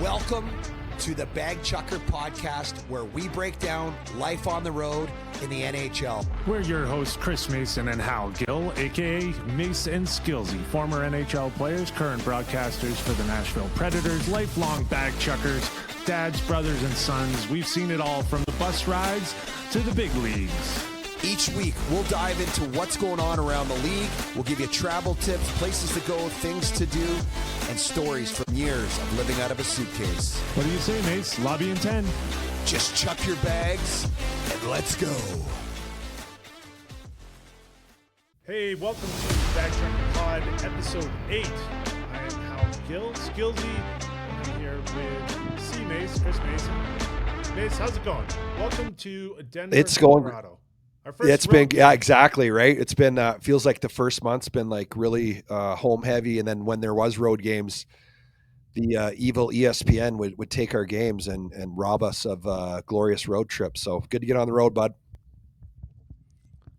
Welcome to the Bagchucker Podcast, where we break down life on the road in the NHL. We're your hosts, Chris Mason and Hal Gill, a.k.a. Mace and Skillsy, former NHL players, current broadcasters for the Nashville Predators, lifelong Bagchuckers, dads, brothers, and sons. We've seen it all from the bus rides to the big leagues. Each week, we'll dive into what's going on around the league. We'll give you travel tips, places to go, things to do, and stories from years of living out of a suitcase. What do you say, Mace? Lobby in 10. Just chuck your bags and let's go. Hey, welcome to Bagchucker Pod, episode 8. I am Hal Gill, Skillsy. I'm here with C. Mace, Chris Mason. Mace, how's it going? Welcome to Denver, Colorado. It's been, yeah, exactly, right? It's been, feels like the first month's been like really home heavy. And then when there was road games, the evil ESPN would take our games and rob us of glorious road trips. So good to get on the road, bud.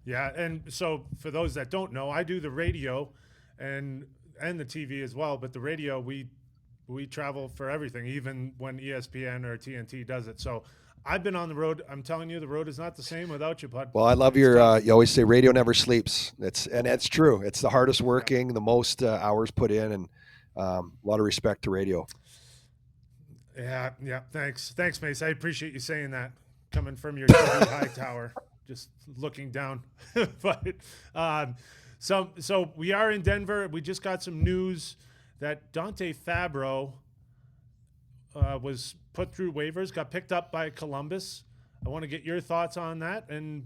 Yeah, and so for those that don't know, I do the radio and the TV as well. But the radio, we travel for everything, even when ESPN or TNT does it. So I've been on the road. I'm telling you, the road is not the same without you, bud. Well, I love your, you always say radio never sleeps. It's true. It's the hardest working, the most hours put in, and a lot of respect to radio. Yeah. Thanks, Mace. I appreciate you saying that, coming from your TV high tower, just looking down. But so we are in Denver. We just got some news that Dante Fabro was put through waivers, got picked up by Columbus. I want to get your thoughts on that and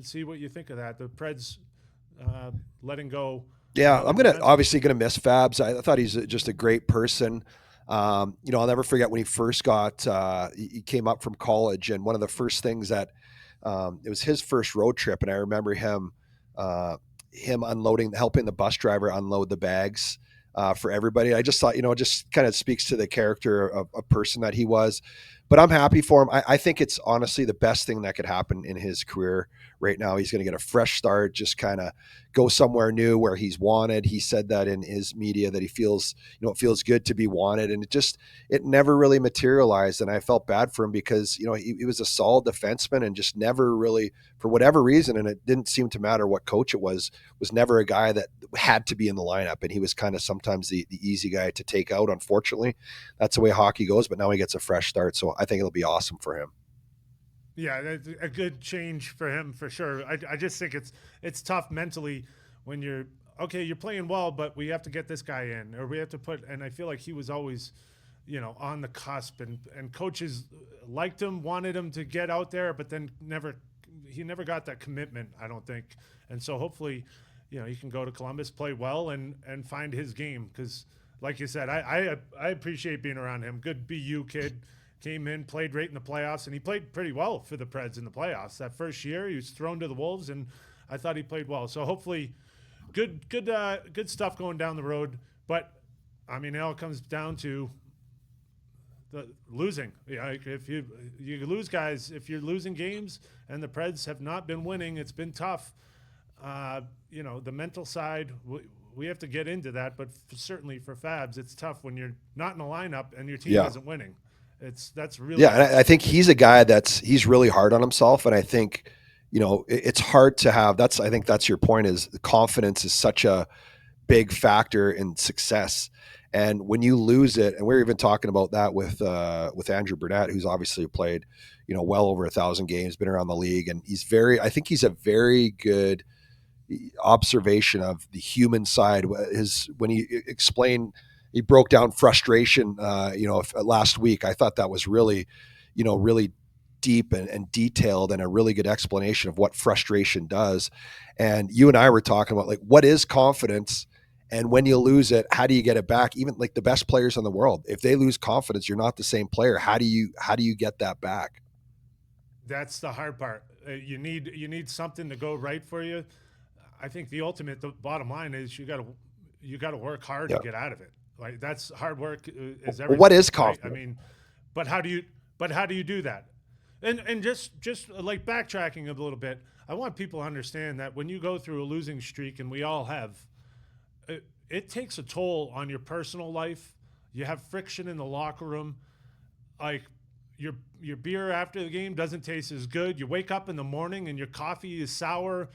see what you think of that. The Preds letting go. Yeah, I'm obviously gonna miss Fabs. I thought he's just a great person. I'll never forget when he first he came up from college, and one of the first things that it was his first road trip, and I remember him helping the bus driver unload the bags for everybody. I just thought, it just kind of speaks to the character of a person that he was. But I'm happy for him. I think it's honestly the best thing that could happen in his career right now. He's going to get a fresh start, just kind of go somewhere new where he's wanted. He said that in his media that he feels, it feels good to be wanted. And it never really materialized. And I felt bad for him because, he was a solid defenseman and just never really, for whatever reason, and it didn't seem to matter what coach it was never a guy that had to be in the lineup. And he was kind of sometimes the easy guy to take out, unfortunately. That's the way hockey goes, but now he gets a fresh start. So I think it'll be awesome for him. Yeah, a good change for him for sure. I just think it's tough mentally when you're playing well, but we have to get this guy in, or we have to and I feel like he was always, on the cusp, and coaches liked him, wanted him to get out there, but then he never got that commitment, I don't think. And so hopefully, he can go to Columbus, play well, and find his game, because like you said, I appreciate being around him. Good BU kid. Came in, played right in the playoffs, and he played pretty well for the Preds in the playoffs. That first year, he was thrown to the Wolves, and I thought he played well. So hopefully, good stuff going down the road. But I mean, it all comes down to the losing. If you lose guys, if you're losing games, and the Preds have not been winning, it's been tough. The mental side, we have to get into that. But certainly for Fabs, it's tough when you're not in the lineup and your team isn't winning. That's really and I think he's a guy he's really hard on himself, and I think it's hard to have. I think that's your point. Is the confidence is such a big factor in success, and when you lose it, and we're even talking about that with Andrew Burnett, who's obviously played well over 1,000 games, been around the league, and I think he's a very good observation of the human side. When he explained. He broke down frustration, last week. I thought that was really, really deep and detailed, and a really good explanation of what frustration does. And you and I were talking about what is confidence, and when you lose it, how do you get it back? Even like the best players in the world, if they lose confidence, you're not the same player. How do you get that back? That's the hard part. You need something to go right for you. I think the bottom line is you got to work hard to get out of it. Like, that's hard work is everything. What is confidence? Right? I mean, but how do you do that? And just like backtracking a little bit, I want people to understand that when you go through a losing streak, and we all have, it takes a toll on your personal life, You have friction in the locker room. Like your beer after the game doesn't taste as good. You wake up in the morning and your coffee is sour.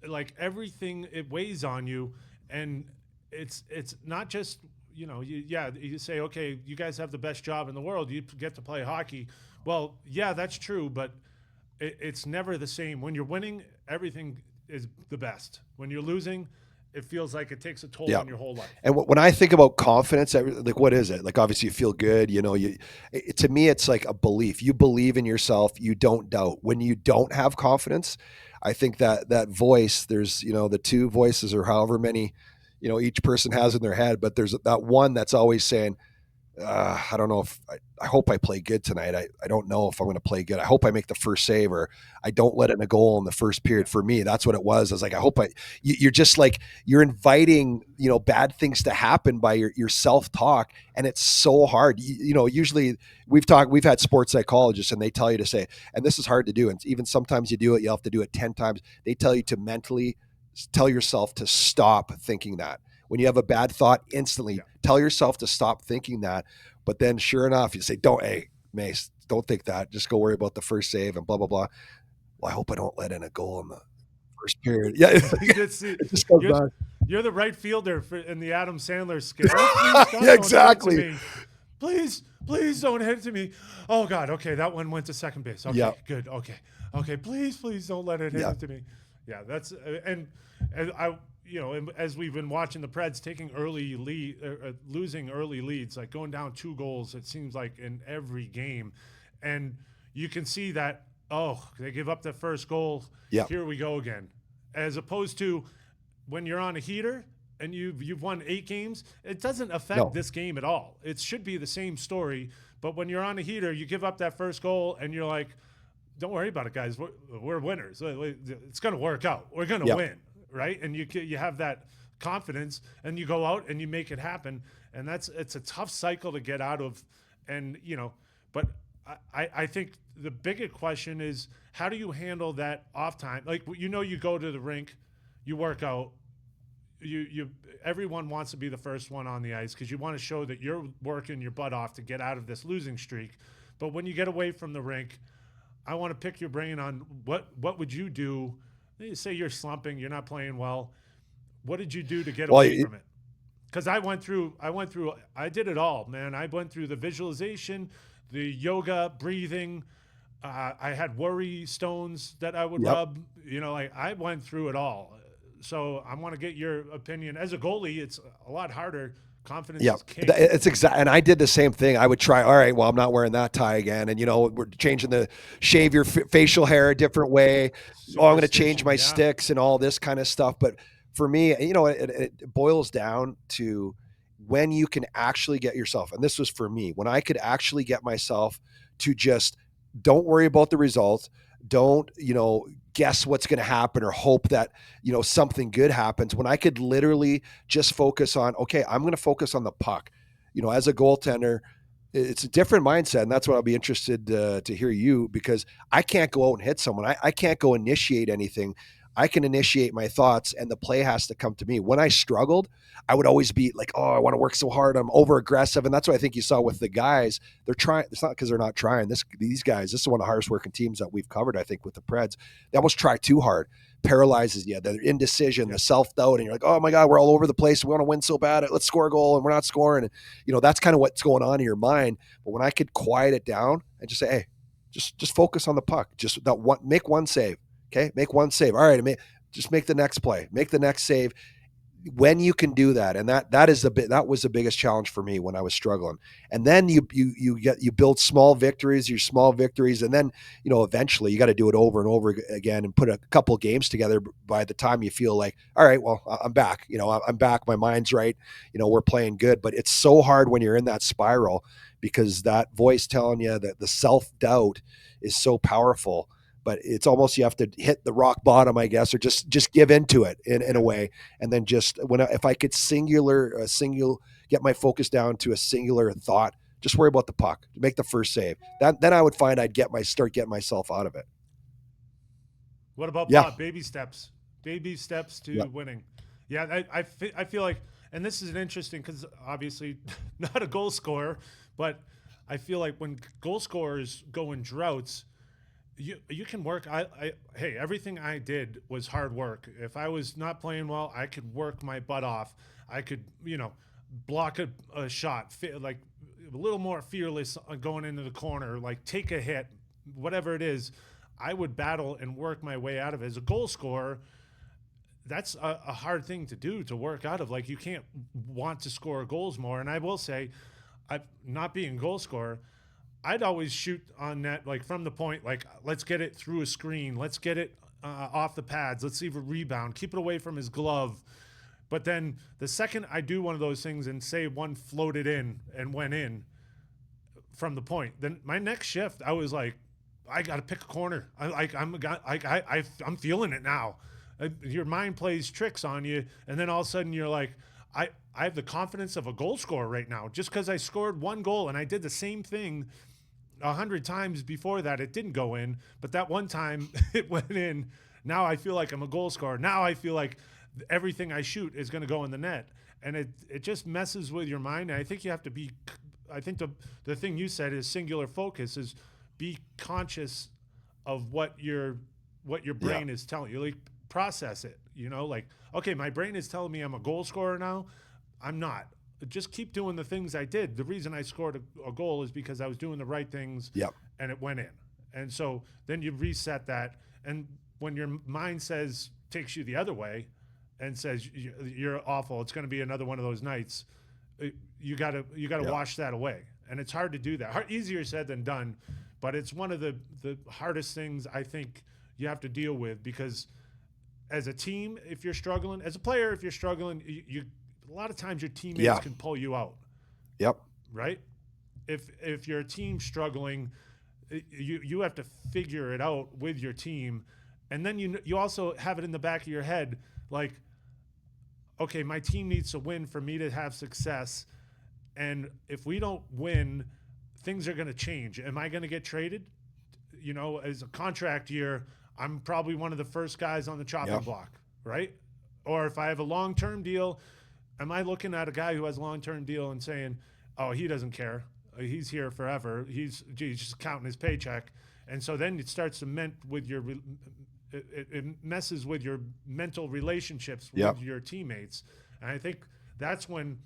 Like everything, it weighs on you, and it's not just you say, okay, you guys have the best job in the world. You get to play hockey. Well, yeah, that's true, but it's never the same. When you're winning, everything is the best. When you're losing, it feels like it takes a toll Yeah. on your whole life. And when I think about confidence, like what is it? Like obviously you feel good, to me it's like a belief. You believe in yourself, you don't doubt. When you don't have confidence, I think that voice, there's, the two voices or however many, each person has in their head, but there's that one that's always saying, I don't know if I hope I play good tonight. I don't know if I'm going to play good. I hope I make the first save, or I don't let in a goal in the first period. For me, that's what it was. I was like, I hope you're just like, you're inviting, bad things to happen by your self-talk. And it's so hard. Usually we've had sports psychologists and they tell you to say, and this is hard to do. And even sometimes you do it, you have to do it 10 times. They tell you to mentally tell yourself to stop thinking that. When you have a bad thought, instantly tell yourself to stop thinking that. But then sure enough, you say, hey, Mace, don't think that. Just go worry about the first save and blah, blah, blah. Well, I hope I don't let in a goal in the first period. Yeah. It just goes you're, back. you're the right fielder in the Adam Sandler skit. Oh, please, God, Yeah, don't hit it to exactly. me. Please don't hit it to me. Oh God, okay, that one went to second base. Okay, Yeah. good. Okay, please don't let it hit it to me. Yeah, that's and I as we've been watching the Preds taking early lead, losing early leads, like going down 2 goals, it seems like in every game, and you can see that they give up the first goal. Yeah. Here we go again, as opposed to when you're on a heater and you've won 8 games, it doesn't affect this game at all. It should be the same story, but when you're on a heater, you give up that first goal and you're like, don't worry about it, guys. We're winners. It's going to work out. We're going to win, right? And you have that confidence, and you go out and you make it happen. And it's a tough cycle to get out of. And but I think the bigger question is, how do you handle that off time? Like you go to the rink, you work out. Everyone wants to be the first one on the ice because you want to show that you're working your butt off to get out of this losing streak. But when you get away from the rink, I want to pick your brain on what would you do? Say you're slumping, you're not playing well. What did you do to get away from it? Because I did it all, man. I went through the visualization, the yoga, breathing. I had worry stones that I would rub. I went through it all. So I want to get your opinion. As a goalie, it's a lot harder. Confidence is king. It's and I did the same thing. I would try, all right, well, I'm not wearing that tie again. And, we're changing shave your facial hair a different way. I'm going to change my sticks and all this kind of stuff. But for me, it boils down to when you can actually get yourself, and this was for me, when I could actually get myself to just don't worry about the results. Don't, guess what's going to happen or hope that, something good happens, when I could literally just focus on, okay, I'm going to focus on the puck. As a goaltender, it's a different mindset. And that's what I'll be interested to hear you, because I can't go out and hit someone. I can't go initiate anything. I can initiate my thoughts and the play has to come to me. When I struggled, I would always be like, oh, I want to work so hard. I'm over aggressive. And that's what I think you saw with the guys. They're trying. It's not because they're not trying. These guys, this is one of the hardest working teams that we've covered, I think, with the Preds. They almost try too hard. Paralyzes you. The indecision, the self-doubt. And you're like, oh my God, we're all over the place. We want to win so bad. Let's score a goal and we're not scoring. And, that's kind of what's going on in your mind. But when I could quiet it down and just say, hey, just focus on the puck. Just that one, make one save. Okay, make one save. All right, just make the next play, make the next save. When you can do that, and that was the biggest challenge for me when I was struggling. And then you build small victories, and then eventually you got to do it over and over again and put a couple of games together. By the time you feel like, all right, well, I'm back. I'm back. My mind's right. We're playing good. But it's so hard when you're in that spiral, because that voice telling you that the self-doubt is so powerful. But it's almost, you have to hit the rock bottom, I guess, or just give into it in a way. And then if I could get my focus down to a singular thought, just worry about the puck, make the first save. Then I would find I'd start getting myself out of it. What about Bob? Baby steps to winning. Yeah, I feel like, and this is an interesting because obviously not a goal scorer, but I feel like when goal scorers go in droughts, you can work. Hey, everything I did was hard work. If I was not playing well, I could work my butt off. I could, block a shot, like a little more fearless going into the corner, like take a hit, whatever it is. I would battle and work my way out of it. As a goal scorer, that's a hard thing to do, to work out of. Like, you can't want to score goals more. And I will say, not being a goal scorer, I'd always shoot on net, like from the point, like let's get it through a screen, let's get it off the pads, let's see if a rebound, keep it away from his glove. But then the second I do one of those things and say one floated in and went in from the point, then my next shift I was like, I got to pick a corner. I'm feeling it now. Your mind plays tricks on you, and then all of a sudden you're like, I have the confidence of a goal scorer right now just because I scored one goal, and I did the same thing 100 times before that. It didn't go in, but that one time it went in. Now I feel like I'm a goal scorer. Now I feel like everything I shoot is going to go in the net, and it just messes with your mind. And I think you have to be. I think the thing you said is singular focus, is be conscious of what your brain is telling you. Like, process it. Like, okay, my brain is telling me I'm a goal scorer now. I'm not. Just keep doing the things I did. The reason I scored a goal is because I was doing the right things, Yep. and it went in. And so then you reset that. And when your mind takes you the other way and says you're awful, it's going to be another one of those nights, you got to wash that away. And it's hard to do that. Easier said than done, but it's one of the hardest things I think you have to deal with, because as a team, if you're struggling, as a player, if you're struggling, you a lot of times your teammates can pull you out. Yep. Right? If your team's struggling, you have to figure it out with your team, and then you also have it in the back of your head, like, okay, my team needs to win for me to have success, and if we don't win, things are going to change. Am I going to get traded? As a contract year, I'm probably one of the first guys on the chopping block, right? Or if I have a long-term deal, am I looking at a guy who has a long-term deal and saying, oh, he doesn't care, he's here forever, he's just counting his paycheck? And so then it starts to it messes with your mental relationships with your teammates. And I think that's when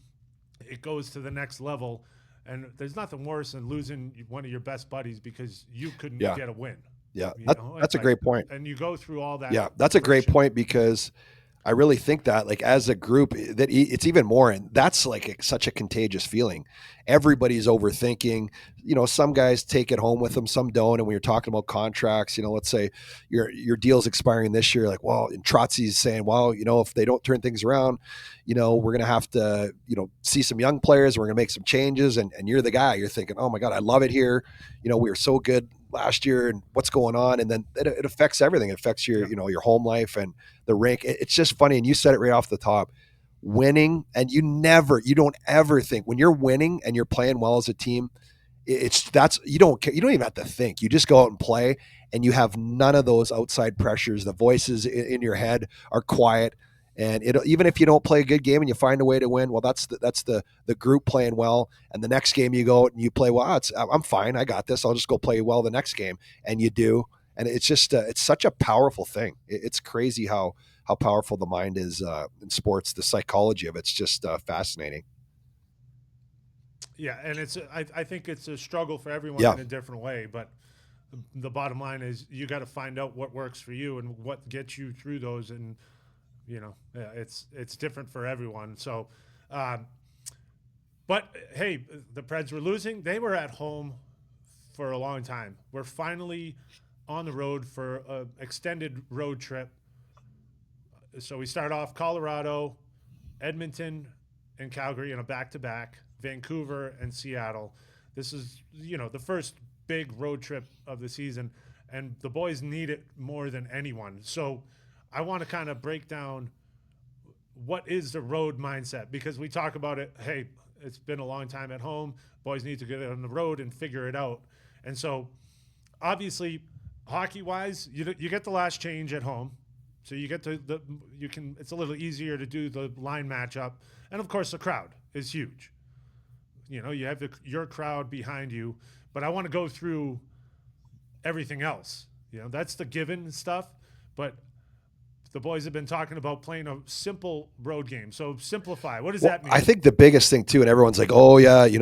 it goes to the next level. And there's nothing worse than losing one of your best buddies because you couldn't get a win. Yeah, that's a great point. And you go through all that. Yeah, that's a great point, because I really think that, like, as a group, that it's even more, and that's like such a contagious feeling. Everybody's overthinking. Some guys take it home with them, some don't. And when you're talking about contracts, let's say your deal's expiring this year, like, well, and Trotsy's saying, well, if they don't turn things around, we're gonna have to, see some young players. We're gonna make some changes, and you're the guy. You're thinking, oh my God, I love it here. We were so good last year, and what's going on? And then it affects everything. It affects your, your home life and the rink. It's just funny. And you said it right off the top, winning. And you don't ever think, when you're winning and you're playing well as a team, you don't even have to think. You just go out and play, and you have none of those outside pressures. The voices in your head are quiet. And even if you don't play a good game and you find a way to win, well, that's the group playing well. And the next game you go out and you play well. I'm fine. I got this. I'll just go play well the next game, and you do. And it's just it's such a powerful thing. It's crazy how powerful the mind is in sports. The psychology of it's just fascinating. Yeah, and I think it's a struggle for everyone in a different way. But the bottom line is you got to find out what works for you and what gets you through those. And it's different for everyone. So, but hey, the Preds were losing. They were at home for a long time. We're finally on the road for an extended road trip. So we start off Colorado, Edmonton, and Calgary in a back-to-back, Vancouver and Seattle. This is, the first big road trip of the season, and the boys need it more than anyone. So I want to kind of break down what is the road mindset, because we talk about it. Hey, it's been a long time at home. Boys need to get on the road and figure it out. And so obviously hockey wise, you get the last change at home. So you get to you can, it's a little easier to do the line matchup. And of course, the crowd is huge. You have your crowd behind you, but I want to go through everything else. That's the given stuff. But the boys have been talking about playing a simple road game. So simplify. What does that mean? I think the biggest thing too, and everyone's like, "Oh yeah, you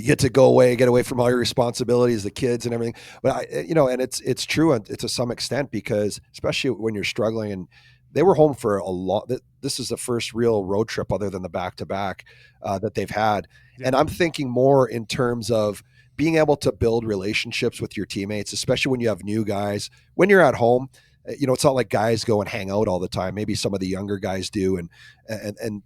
get to get away from all your responsibilities, the kids and everything." But and it's true to some extent, because especially when you're struggling, and they were home for a lot. This is the first real road trip other than the back-to-back that they've had, and I'm thinking more in terms of being able to build relationships with your teammates, especially when you have new guys. When you're at home, it's not like guys go and hang out all the time. Maybe some of the younger guys do, and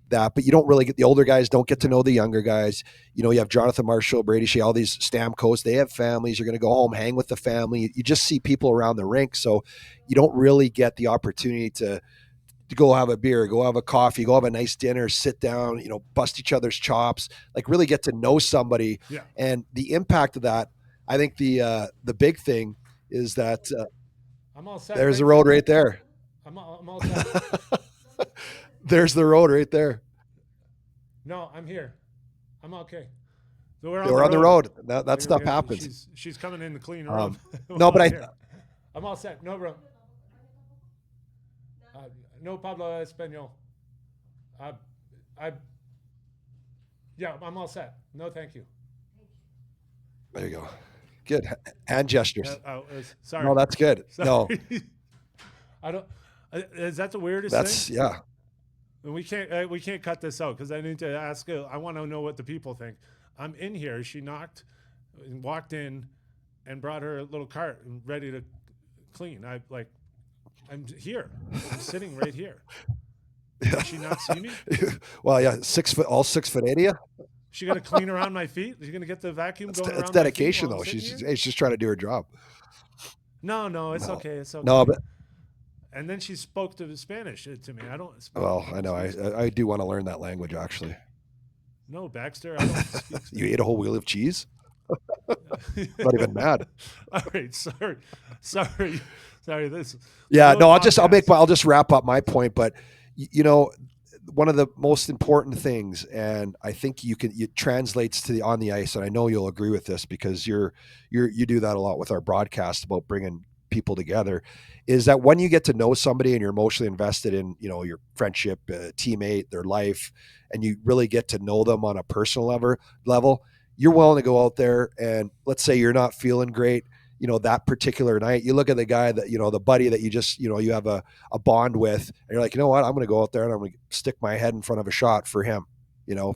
that, but you don't really get, the older guys don't get to know the younger guys. You have Jonathan Marshall, Brady Shea, all these Stamkos. They have families. You're going to go home, hang with the family. You just see people around the rink, so you don't really get the opportunity to go have a beer, go have a coffee, go have a nice dinner, sit down, bust each other's chops, like really get to know somebody. Yeah. And the impact of that, I think the big thing is that. I'm all set. There's the road right there. I'm all set. There's the road right there. No, I'm here. I'm okay. So we're on the road. That stuff happens. She's coming in to clean her up. No, but I'm all set. No, bro. No Pablo Espanol. Yeah, I'm all set. No, thank you. There you go. Good hand gestures. Sorry. No, that's good. Sorry. No, I don't. Is that the weirdest thing? Yeah. And we can't cut this out because I need to ask. I want to know what the people think. I'm in here. She walked in, and brought her little cart and ready to clean. I'm here. I'm sitting right here. Did she not see me? Well, yeah, 6 foot, all 6 foot 8 of you. She got to clean around my feet. She's gonna get the vacuum going around. It's dedication, my feet though. She's just trying to do her job. No, it's okay. It's okay. No, but and then she spoke to Spanish to me. I don't. Well, I know. I do want to learn that language, actually. No, Baxter. I don't speak. You ate a whole wheel of cheese? Not even mad. All right, sorry. This. Yeah, no. I'll just wrap up my point. But one of the most important things, and I think it translates to on the ice, and I know you'll agree with this because you do that a lot with our broadcast about bringing people together, is that when you get to know somebody and you're emotionally invested in your friendship, teammate, their life, and you really get to know them on a personal level, you're willing to go out there, and let's say you're not feeling great that particular night, you look at the guy that the buddy that you just you have a bond with, and you're like, you know what, I'm going to go out there and I'm going to stick my head in front of a shot for him,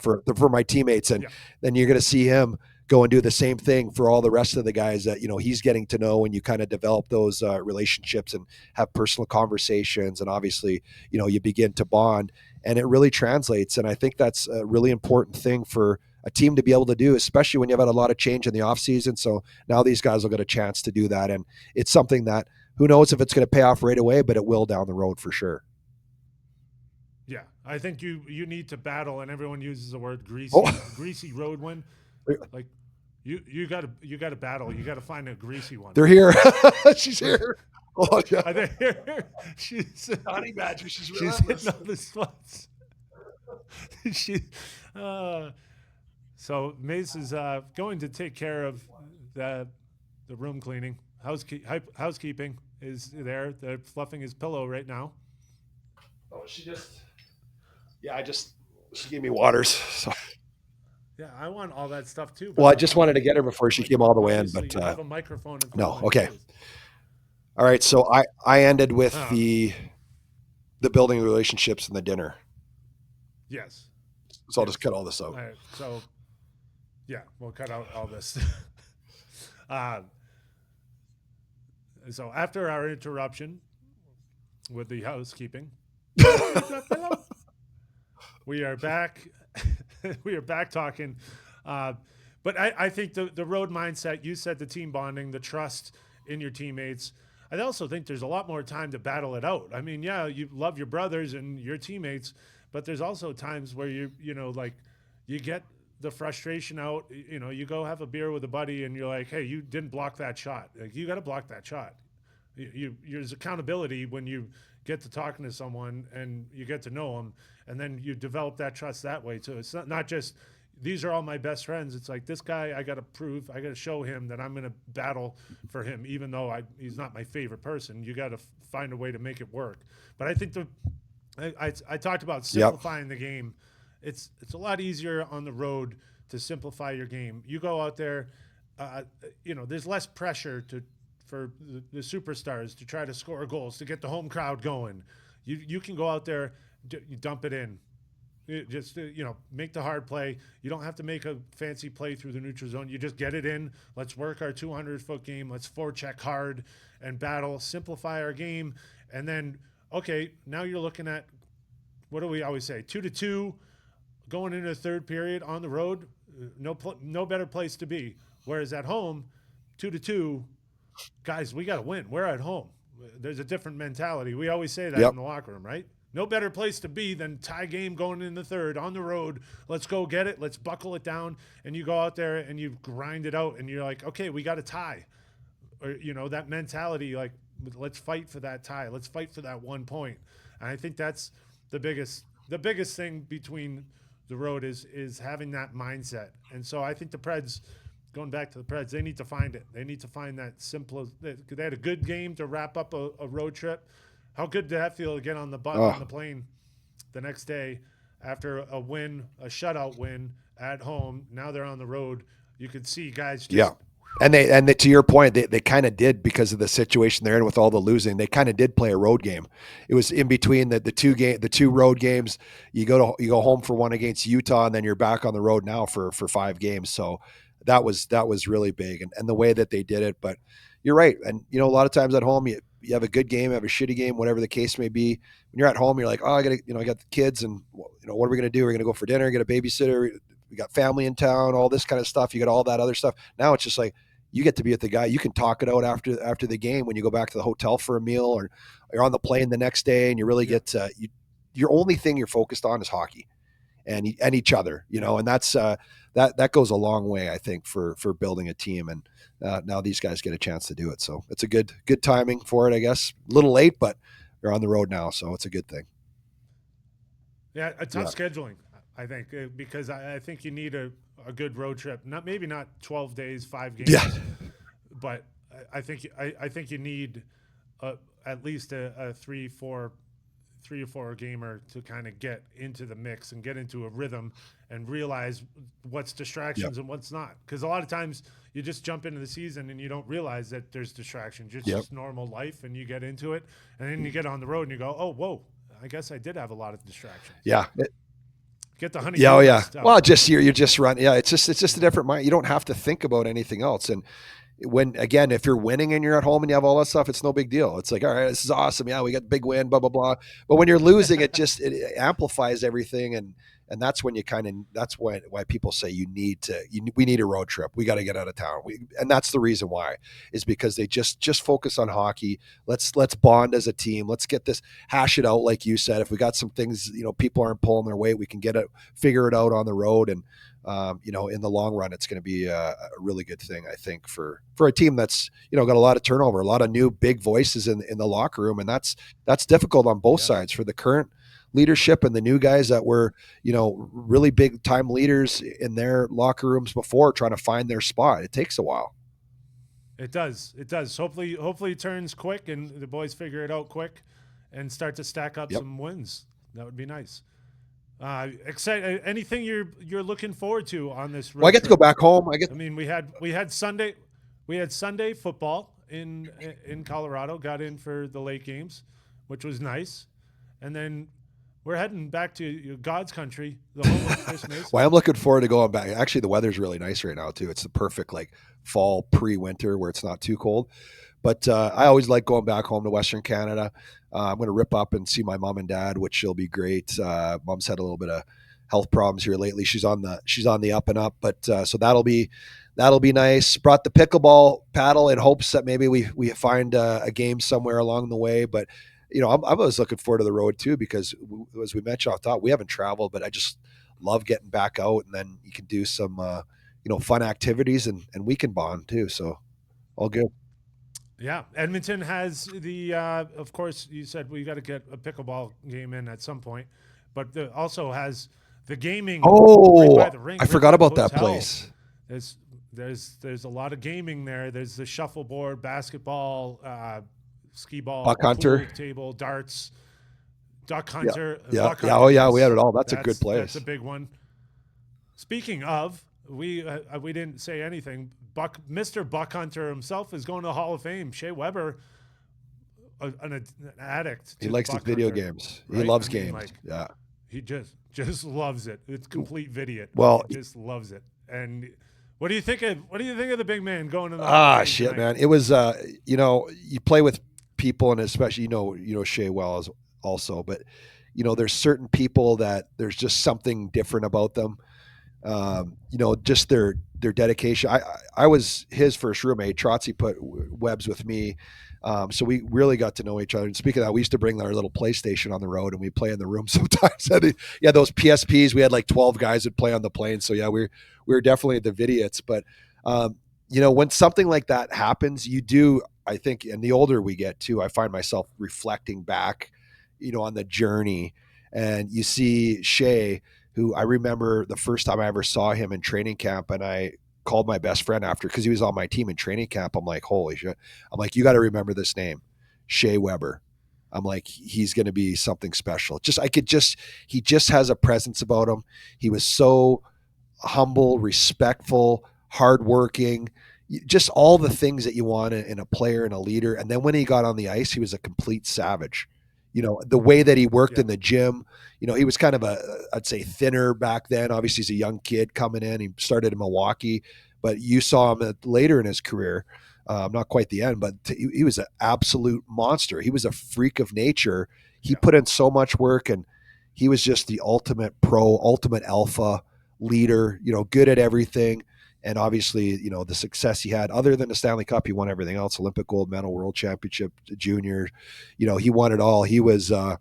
for my teammates, and then you're going to see him go and do the same thing for all the rest of the guys that he's getting to know, and you kind of develop those relationships and have personal conversations, and obviously you begin to bond, and it really translates. And I think that's a really important thing for a team to be able to do, especially when you've had a lot of change in the offseason. So now these guys will get a chance to do that, and it's something that who knows if it's going to pay off right away, but it will down the road for sure. Yeah, I think you need to battle, and everyone uses the word greasy, greasy road win. Like you got to battle. You got to find a greasy one. They're here. She's here. Oh yeah, are they here? She's honey badger. She's hitting all the spots. So Mace is going to take care of the room cleaning. Housekeeping is there. They're fluffing his pillow right now. Oh, she gave me waters. So. Yeah, I want all that stuff too. Well, I just wanted to get her before she came all the way in, but you have a microphone. No, okay. All right, so I ended with the building relationships and the dinner. Yes. So I'll just cut all this out. All right, so. Yeah, we'll cut out all this. So after our interruption with the housekeeping, we are back. We are back talking. But I think the road mindset, you said the team bonding, the trust in your teammates. I also think there's a lot more time to battle it out. I mean, yeah, you love your brothers and your teammates, but there's also times where you get the frustration out. You go have a beer with a buddy and you're like, hey, you didn't block that shot. Like, you got to block that shot. there's accountability when you get to talking to someone and you get to know them, and then you develop that trust that way. So it's not just these are all my best friends. It's like this guy, I got to prove, I got to show him that I'm going to battle for him, even though he's not my favorite person. You got to find a way to make it work. But I think I talked about Yep. simplifying the game. It's a lot easier on the road to simplify your game. You go out there, uh, there's less pressure for the superstars to try to score goals to get the home crowd going. You can go out there, you dump it in. Just make the hard play. You don't have to make a fancy play through the neutral zone. You just get it in. Let's work our 200-foot game. Let's forecheck hard and battle. Simplify our game, and then okay, now you're looking at what do we always say? 2-2, going into the third period on the road. No better place to be. Whereas at home, 2-2, guys, we got to win. We're at home. There's a different mentality. We always say that Yep. in the locker room, right? No better place to be than tie game going in the third on the road. Let's go get it. Let's buckle it down. And you go out there and you grind it out and you're like, okay, we got a tie. Or, that mentality, like, let's fight for that tie. Let's fight for that 1 point. And I think that's the biggest thing between the road is having that mindset. And so I think the Preds, going back to the Preds, they need to find it. They need to find that simple. They had a good game to wrap up a road trip. How good did that feel to get on the bus on the plane the next day after a win, a shutout win at home? Now they're on the road. You could see guys just Yeah. And to your point, they kind of did because of the situation they're in with all the losing. They kind of did play a road game. It was in between the two road games. You go home for one against Utah, and then you're back on the road now for 5 games. So that was really big, and the way that they did it. But you're right, and a lot of times at home you have a good game, you have a shitty game, whatever the case may be. When you're at home, you're like, oh, I got the kids, and what are we gonna do? We're gonna go for dinner, get a babysitter. We got family in town, all this kind of stuff. You got all that other stuff. Now it's just like you get to be with the guy. You can talk it out after the game when you go back to the hotel for a meal, or you're on the plane the next day, and you really get your only thing you're focused on is hockey and each other, and that goes a long way, I think, for building a team. And now these guys get a chance to do it, so it's a good timing for it, I guess. A little late, but they're on the road now, so it's a good thing. Yeah, a tough Yeah, scheduling, I think, because I think you need a good road trip. Maybe not 12 days, 5 games, yeah, but I think you need at least a 3 or 4 gamer to kind of get into the mix and get into a rhythm and realize what's yep, distractions and what's not. Because a lot of times you just jump into the season and you don't realize that there's distractions. It's yep, just normal life, and you get into it, and then you get on the road and you go, oh, whoa, I guess I did have a lot of distractions. yeah. Get the Yeah, oh honeydew yeah. list out. Well, just you're just run. Yeah, it's just a different mind. You don't have to think about anything else. And when again, if you're winning and you're at home and you have all that stuff, it's no big deal. It's like, all right, this is awesome. Yeah, we got the big win, blah blah blah. But when you're losing, it amplifies everything, and that's when that's why people say we need a road trip. We got to get out of town. And that's the reason why is because they just focus on hockey. Let's bond as a team. Let's get this hash it out, like you said. If we got some things, people aren't pulling their weight, we can figure it out on the road. And in the long run, it's going to be a really good thing, I think, for a team that's got a lot of turnover, a lot of new big voices in the locker room, and that's difficult on both Yeah, sides for the current leadership and the new guys that were really big time leaders in their locker rooms before, trying to find their spot. It takes a while. it does. It does. Hopefully it turns quick and the boys figure it out quick and start to stack up Yep. some wins. That would be nice. Anything you're looking forward to on this Well, I road get to go trip? back home. I mean, we had Sunday football in Colorado. Got in for the late games, which was nice, and then we're heading back to God's country, the home of Chris Mason. Well, I'm looking forward to going back. Actually, the weather's really nice right now too. It's the perfect like fall pre-winter where it's not too cold. But I always like going back home to Western Canada. I'm going to rip up and see my mom and dad, which will be great. Mom's had a little bit of health problems here lately. She's on the up and up, but so that'll be nice. Brought the pickleball paddle in hopes that maybe we find a game somewhere along the way. But I'm always looking forward to the road too because as we mentioned off top, we haven't traveled, but I just love getting back out, and then you can do some fun activities, and we can bond too. So all good. Yeah, Edmonton has the. Of course, you said we got to get a pickleball game in at some point, but also has the gaming right by Oh, the rink, I right forgot by the about that hotel. place. There's there's a lot of gaming there. There's the shuffleboard, basketball, skee ball, Buck Hunter. pool table, darts, duck Yeah. hunter, Yeah. buck Yeah. Oh hunter. yeah. We had Yes, it all. That's a good that's a place. big one. Speaking of, we didn't say anything. Mr. Buck Hunter himself is going to the Hall of Fame. Shea Weber, an addict He to likes his Buck video Hunter, games. He right? I loves mean, games. like Yeah. he just loves it. It's complete video. He Well, just loves it. And what do you think of the big man going to the Hall of Fame shit, tonight? man. It was you play with people, and especially Shea well as also, but there's certain people that there's just something different about them. Just their dedication. I was his first roommate. Trotsy put webs with me, so we really got to know each other. And speaking of that, we used to bring our little PlayStation on the road, and we play in the room sometimes. Yeah, those PSPs. We had like 12 guys that play on the plane. So yeah, we were definitely the vidiots. But when something like that happens, you do. I think, and the older we get too, I find myself reflecting back, on the journey, and you see Shay, who I remember the first time I ever saw him in training camp, and I called my best friend after because he was on my team in training camp. I'm like, holy shit. I'm like, you got to remember this name, Shea Weber. I'm like, he's going to be something special. He just has a presence about him. He was so humble, respectful, hardworking, just all the things that you want in a player and a leader. And then when he got on the ice, he was a complete savage. The way that he worked Yeah, in the gym, he was kind of I'd say thinner back then. Obviously, he's a young kid coming in. He started in Milwaukee, but you saw him later in his career. Not quite the end, but he was an absolute monster. He was a freak of nature. He yeah, put in so much work, and he was just the ultimate pro, ultimate alpha leader, good at everything. And obviously, the success he had, other than the Stanley Cup, he won everything else: Olympic gold medal, World Championship, junior. He won it all. He was a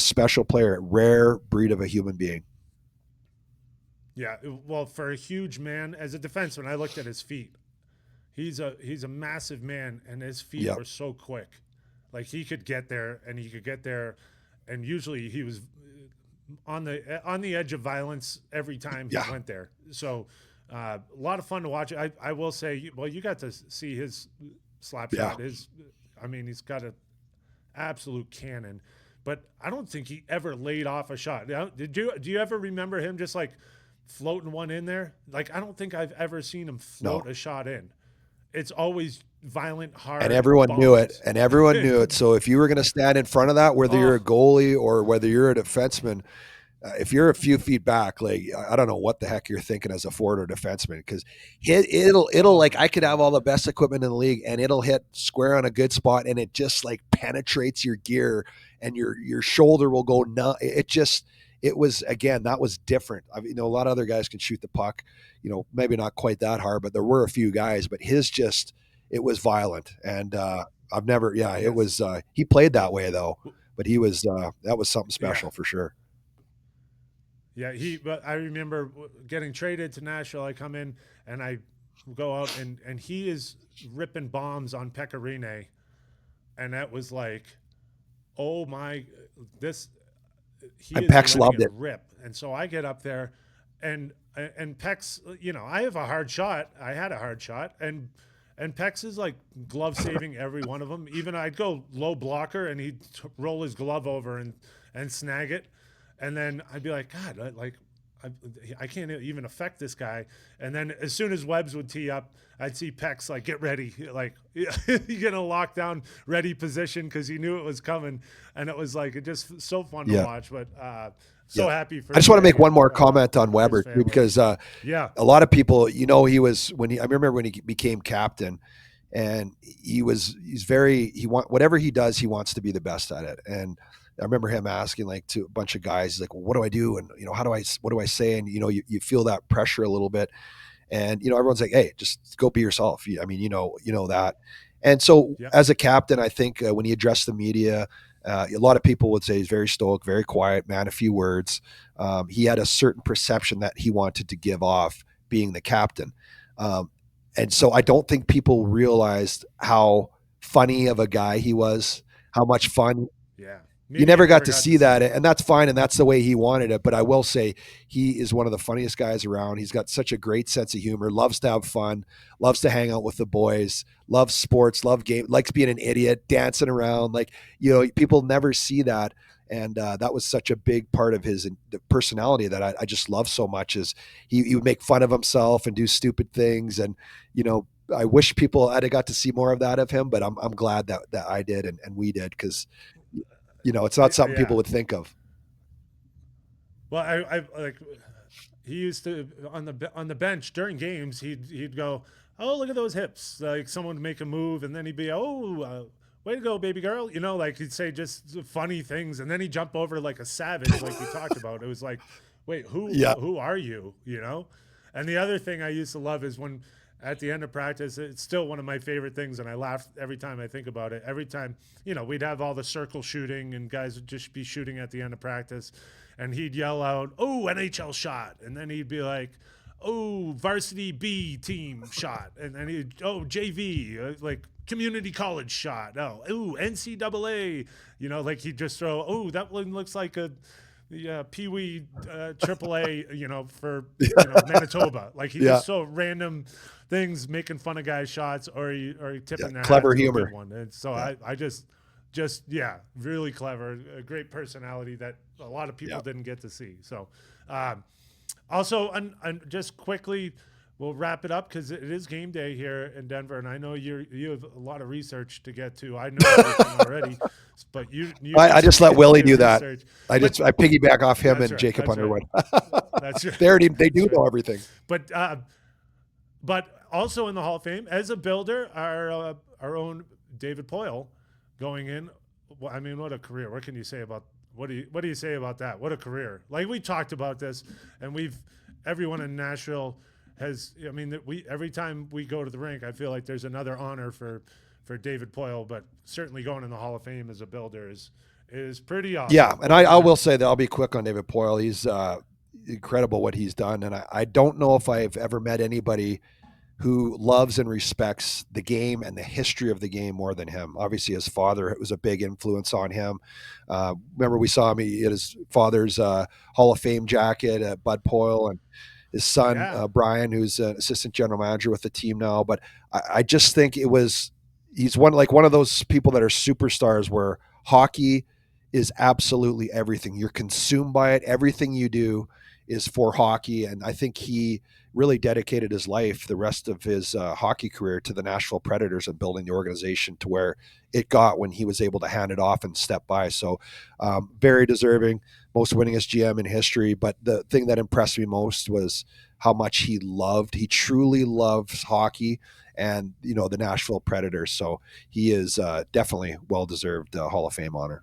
special player, a rare breed of a human being. yeah. Well, for a huge man as a defenseman, I looked at his feet. He's a massive man, and his feet Yep. were so quick. Like he could get there, and he could get there, and usually he was on the edge of violence every time he Yeah. went there. So a lot of fun to watch. I will say, well, you got to see his slap Yeah. shot. I mean, he's got an absolute cannon. But I don't think he ever laid off a shot. Now, do you ever remember him just like floating one in there? Like I don't think I've ever seen him float No. a shot in. It's always violent, And hard everyone knew it. bombs. And everyone knew it. So if you were going to stand in front of that, whether you're a Oh, goalie or whether you're a defenseman, if you're a few feet back, like I don't know what the heck you're thinking as a forward or defenseman, because it'll oh like my I could have all the god. best equipment in the league, and it'll hit square on a good spot, and it just like penetrates your gear, and your shoulder will go numb. It was, again, that was different. A lot of other guys can shoot the puck, maybe not quite that hard, but there were a few guys, but his just it was violent, and I've never, yeah, it Yes. was. He played that way though, but he was that was something Yeah. special for sure. Yeah, but I remember getting traded to Nashville. I come in and I go out and he is ripping bombs on Pecorine, and that was like, oh my, this he And is Pex letting loved it it. rip. And so I get up there, and Pex, I have a hard shot. I had a hard shot, and Pex is like glove saving every one of them. Even I'd go low blocker, and he'd roll his glove over and snag it, and then I'd be like, God, I can't even affect this guy. And then as soon as Webbs would tee up, I'd see Pex like get ready, like you get a lockdown ready position because he knew it was coming, and it was like it just so fun to Yeah, watch. But yeah. so happy for I just want to make Shay one more and comment on his Weber too, family. because Yeah, a lot of people, he was I remember when he became captain, and he's very he want whatever he does, he wants to be the best at it. And I remember him asking like to a bunch of guys, he's like, well, what do I do? And what do I say? And you feel that pressure a little bit, and everyone's like, hey, just go be yourself. I mean, that. And so yeah, as a captain, I think when he addressed the media, a lot of people would say he's very stoic, very quiet, man, a few words. He had a certain perception that he wanted to give off being the captain. um, and so I don't think people realized how funny of a guy he was, how much fun Yeah. you Me never got never to got to see see that, that. and that's fine, and that's the way he wanted it. But I will say he is one of the funniest guys around. He's got such a great sense of humor, loves to have fun, loves to hang out with the boys, loves sports, love game, likes being an idiot, dancing around. Like, people never see that, and that was such a big part of his personality that I just love so much. Is he would make fun of himself and do stupid things, and you know. I wish people had got to see more of that of him, but I'm glad that I did and we did, because it's not something Yeah. people would think of. Well, I like he used to on the bench during games. He'd go, "Oh, look at those hips!" Like someone would make a move, and then he'd be, "Oh, way to go, baby girl!" Like he'd say just funny things, and then he'd jump over like a savage, like we talked about. It was like, "Wait, Yeah. who are you?" And the other thing I used to love is when at the end of practice, it's still one of my favorite things, and I laugh every time I think about it. Every time, we'd have all the circle shooting, and guys would just be shooting at the end of practice, and he'd yell out, "Oh, NHL shot," and then he'd be like, "Oh, varsity B team shot," and then "Oh, JV, like community college shot. Oh, ooh, NCAA," like he'd just throw, "Oh, that one looks like a." The Pee Wee AAA, for Manitoba. Like he Yeah. just so random things, making fun of guys' shots, or Yeah. tipping their hat Clever to a good humor. one. And so Yeah. I just yeah, really clever, a great personality that a lot of people Yeah. didn't get to see. So also, and just quickly, we'll wrap it up because it is game day here in Denver, and I know you have a lot of research to get to. I know everything already, but you I just just let continue Willie to do that. research. But I piggyback off him that's and right. Jacob That's right. Underwood. That's right. They That's do right. know everything. But also in the Hall of Fame as a builder, our own David Poyle going in. Well, I mean, what a career! What can you say about what do you say about that? What a career! Like we talked about this, and everyone in Nashville has. I mean, we every time we go to the rink, I feel like there's another honor for David Poyle, but certainly going in the Hall of Fame as a builder is pretty Yeah, awesome. and I will say that I'll be quick on David Poyle. He's incredible what he's done, and I don't know if I've ever met anybody who loves and respects the game and the history of the game more than him. Obviously, his father, it was a big influence on him. Remember, we saw him, he had his father's Hall of Fame jacket at Bud Poyle, and his son, Yeah, Brian, who's an assistant general manager with the team now. But I just think he's one of those people that are superstars where hockey is absolutely everything. You're consumed by it. Everything you do is for hockey. And I think he really dedicated his life, the rest of his hockey career, to the Nashville Predators and building the organization to where it got when he was able to hand it off and step by. So very deserving, most winningest GM in history. But the thing that impressed me most was how much he truly loves hockey and, the Nashville Predators. So he is definitely well-deserved Hall of Fame honor.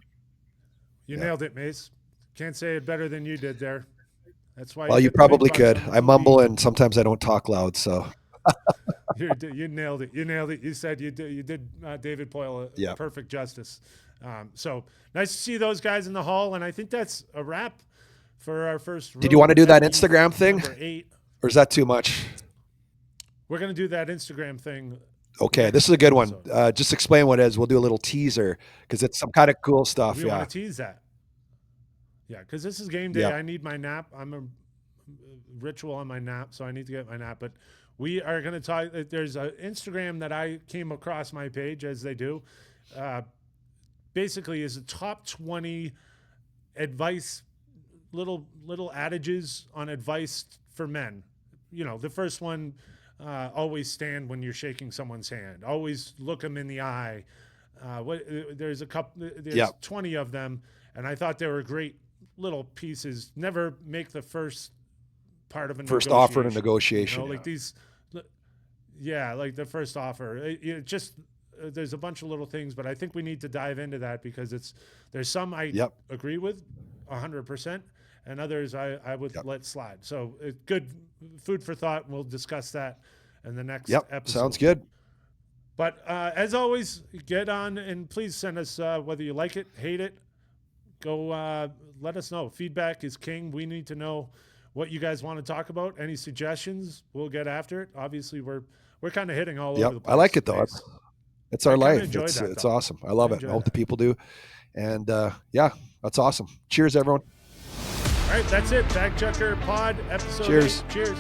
you Yeah. nailed it, Mace. Can't say it better than you did there. That's why Well, you you get the big probably bucks could. on the I mumble TV. and sometimes I don't talk loud. So You nailed it. You nailed it. You said you did David Poyle a yeah. perfect justice. So nice to see those guys in the hall, and I think that's a wrap for our first. Did you want to do that Epi Instagram thing, number 8? or is that too much? We're gonna do that Instagram thing. Okay, this is Next a good one. episode. Just explain what it is. We'll do a little teaser because it's some kind of cool stuff. We want Yeah. to tease that. Yeah, because this is game day. Yeah. I need my nap. I'm a ritual on my nap, so I need to get my nap. But we are going to talk. There's an Instagram that I came across my page, as they do. Basically, is a top 20 advice, little adages on advice for men. The first one, always stand when you're shaking someone's hand. Always look them in the eye. There's a couple. There's 20 of them, and I thought they were great little pieces. Never make the first part of a First negotiation. offer in a negotiation. Like these. Yeah, like the first offer. Just there's a bunch of little things, but I think we need to dive into that because there's some I agree with 100%, and others I would let slide. So good food for thought. We'll discuss that in the next episode. Sounds good. But as always, get on and please send us whether you like it, hate it. Go let us know. Feedback is king. We need to know what you guys want to talk about. Any suggestions, we'll get after it. Obviously, we're kind of hitting all over the place. I like it though. It's our life. Enjoyed that, It's though. awesome. I love it. I hope the people do. And yeah, that's awesome. Cheers, everyone. All right, that's it. Bagchucker Pod episode. Cheers. 8. Cheers.